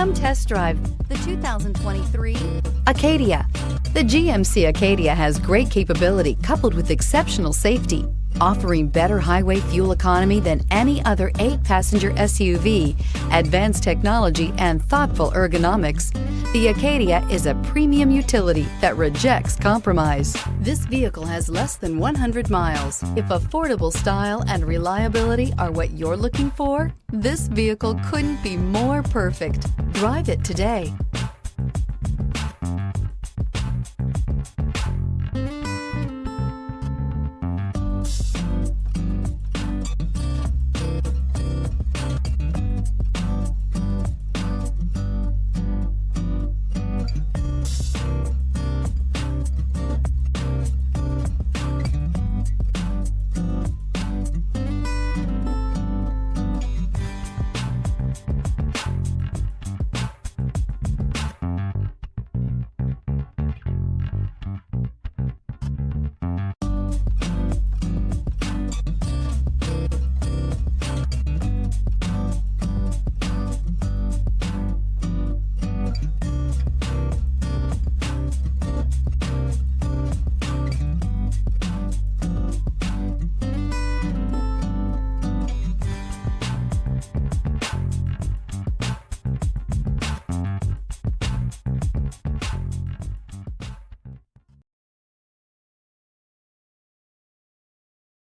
Come test drive the 2023 Acadia. The GMC Acadia has great capability coupled with exceptional safety, offering better highway fuel economy than any other 8-passenger SUV, advanced technology, and thoughtful ergonomics. The Acadia is a premium utility that rejects compromise. This vehicle has less than 100 miles. If affordable style and reliability are what you're looking for, this vehicle couldn't be more perfect. Drive it today.